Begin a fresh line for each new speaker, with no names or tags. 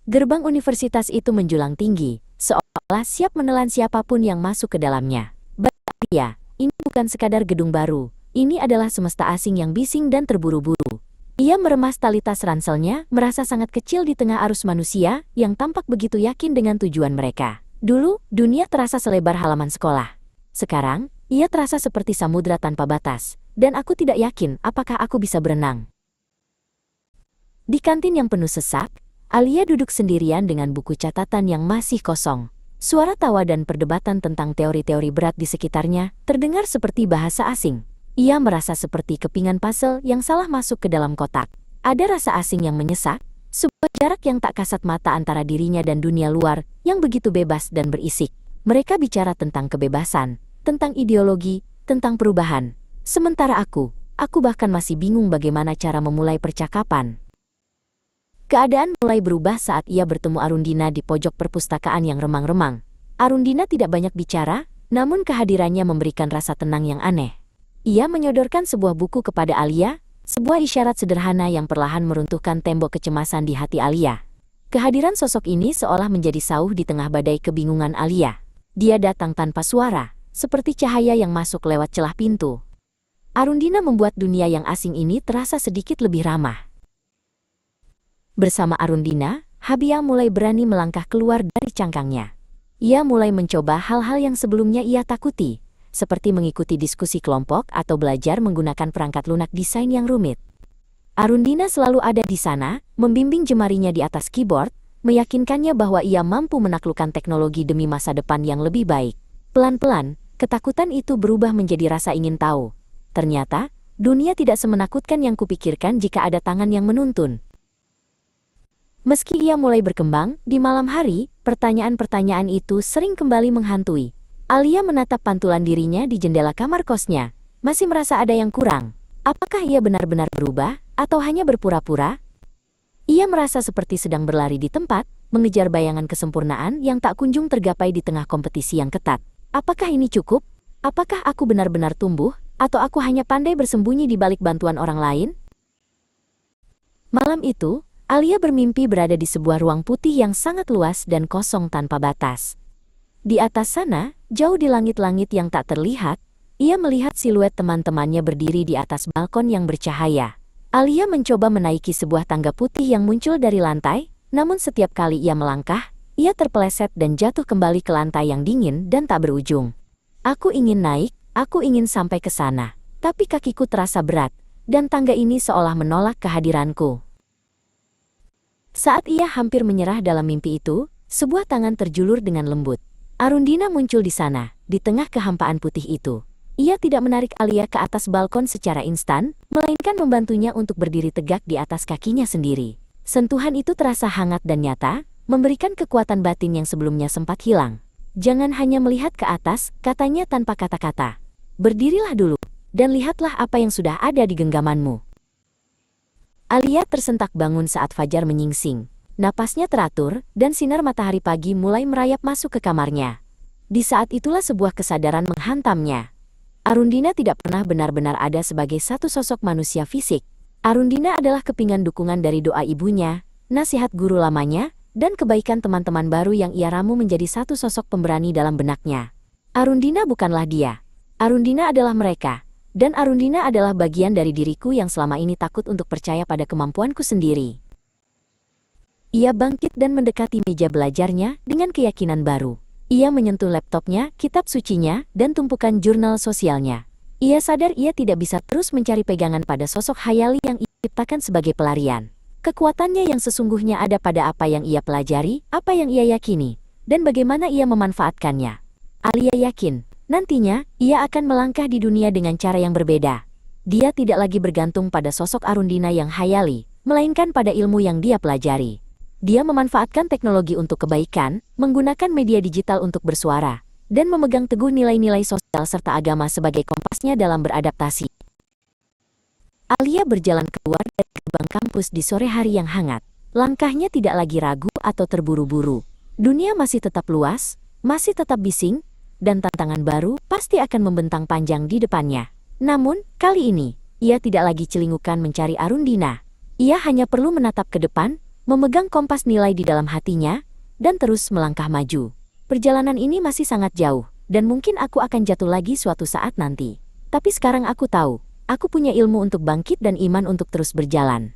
Gerbang universitas itu menjulang tinggi, seolah siap menelan siapapun yang masuk ke dalamnya. Bagi Alia, ini bukan sekadar gedung baru, ini adalah semesta asing yang bising dan terburu-buru. Ia meremas tali tas ranselnya, merasa sangat kecil di tengah arus manusia yang tampak begitu yakin dengan tujuan mereka. Dulu, dunia terasa selebar halaman sekolah. Sekarang, ia terasa seperti samudra tanpa batas, dan aku tidak yakin apakah aku bisa berenang. Di kantin yang penuh sesak, Alia duduk sendirian dengan buku catatan yang masih kosong. Suara tawa dan perdebatan tentang teori-teori berat di sekitarnya terdengar seperti bahasa asing. Ia merasa seperti kepingan puzzle yang salah masuk ke dalam kotak. Ada rasa asing yang menyesak, sebuah jarak yang tak kasat mata antara dirinya dan dunia luar yang begitu bebas dan berisik. Mereka bicara tentang kebebasan, tentang ideologi, tentang perubahan. Sementara aku bahkan masih bingung bagaimana cara memulai percakapan. Keadaan mulai berubah saat ia bertemu Arundina di pojok perpustakaan yang remang-remang. Arundina tidak banyak bicara, namun kehadirannya memberikan rasa tenang yang aneh. Ia menyodorkan sebuah buku kepada Alia, sebuah isyarat sederhana yang perlahan meruntuhkan tembok kecemasan di hati Alia. Kehadiran sosok ini seolah menjadi sauh di tengah badai kebingungan Alia. Dia datang tanpa suara, seperti cahaya yang masuk lewat celah pintu. Arundina membuat dunia yang asing ini terasa sedikit lebih ramah. Bersama Arundina, Habia mulai berani melangkah keluar dari cangkangnya. Ia mulai mencoba hal-hal yang sebelumnya ia takuti, seperti mengikuti diskusi kelompok atau belajar menggunakan perangkat lunak desain yang rumit. Arundina selalu ada di sana, membimbing jemarinya di atas keyboard, meyakinkannya bahwa ia mampu menaklukkan teknologi demi masa depan yang lebih baik. Pelan-pelan, ketakutan itu berubah menjadi rasa ingin tahu. Ternyata, dunia tidak semenakutkan yang kupikirkan jika ada tangan yang menuntun. Meski ia mulai berkembang, di malam hari, pertanyaan-pertanyaan itu sering kembali menghantui. Alia menatap pantulan dirinya di jendela kamar kosnya, masih merasa ada yang kurang. Apakah ia benar-benar berubah, atau hanya berpura-pura? Ia merasa seperti sedang berlari di tempat, mengejar bayangan kesempurnaan yang tak kunjung tergapai di tengah kompetisi yang ketat. Apakah ini cukup? Apakah aku benar-benar tumbuh, atau aku hanya pandai bersembunyi di balik bantuan orang lain? Malam itu, Alia bermimpi berada di sebuah ruang putih yang sangat luas dan kosong tanpa batas. Di atas sana, jauh di langit-langit yang tak terlihat, ia melihat siluet teman-temannya berdiri di atas balkon yang bercahaya. Alia mencoba menaiki sebuah tangga putih yang muncul dari lantai, namun setiap kali ia melangkah, ia terpeleset dan jatuh kembali ke lantai yang dingin dan tak berujung. Aku ingin naik, aku ingin sampai ke sana, tapi kakiku terasa berat, dan tangga ini seolah menolak kehadiranku. Saat ia hampir menyerah dalam mimpi itu, sebuah tangan terjulur dengan lembut. Arundina muncul di sana, di tengah kehampaan putih itu. Ia tidak menarik Alia ke atas balkon secara instan, melainkan membantunya untuk berdiri tegak di atas kakinya sendiri. Sentuhan itu terasa hangat dan nyata, memberikan kekuatan batin yang sebelumnya sempat hilang. Jangan hanya melihat ke atas, katanya tanpa kata-kata. Berdirilah dulu, dan lihatlah apa yang sudah ada di genggamanmu. Alia tersentak bangun saat fajar menyingsing. Napasnya teratur, dan sinar matahari pagi mulai merayap masuk ke kamarnya. Di saat itulah sebuah kesadaran menghantamnya. Arundina tidak pernah benar-benar ada sebagai satu sosok manusia fisik. Arundina adalah kepingan dukungan dari doa ibunya, nasihat guru lamanya, dan kebaikan teman-teman baru yang ia ramu menjadi satu sosok pemberani dalam benaknya. Arundina bukanlah dia. Arundina adalah mereka. Dan Arundina adalah bagian dari diriku yang selama ini takut untuk percaya pada kemampuanku sendiri. Ia bangkit dan mendekati meja belajarnya dengan keyakinan baru. Ia menyentuh laptopnya, kitab sucinya, dan tumpukan jurnal sosialnya. Ia sadar ia tidak bisa terus mencari pegangan pada sosok hayali yang ia ciptakan sebagai pelarian. Kekuatannya yang sesungguhnya ada pada apa yang ia pelajari, apa yang ia yakini, dan bagaimana ia memanfaatkannya. Alia yakin, nantinya, ia akan melangkah di dunia dengan cara yang berbeda. Dia tidak lagi bergantung pada sosok Arundina yang hayali, melainkan pada ilmu yang dia pelajari. Dia memanfaatkan teknologi untuk kebaikan, menggunakan media digital untuk bersuara, dan memegang teguh nilai-nilai sosial serta agama sebagai kompasnya dalam beradaptasi. Alia berjalan keluar dari gerbang kampus di sore hari yang hangat. Langkahnya tidak lagi ragu atau terburu-buru. Dunia masih tetap luas, masih tetap bising, dan tantangan baru pasti akan membentang panjang di depannya. Namun, kali ini, ia tidak lagi celingukan mencari Arundina. Ia hanya perlu menatap ke depan, memegang kompas nilai di dalam hatinya, dan terus melangkah maju. Perjalanan ini masih sangat jauh, dan mungkin aku akan jatuh lagi suatu saat nanti. Tapi sekarang aku tahu, aku punya ilmu untuk bangkit dan iman untuk terus berjalan.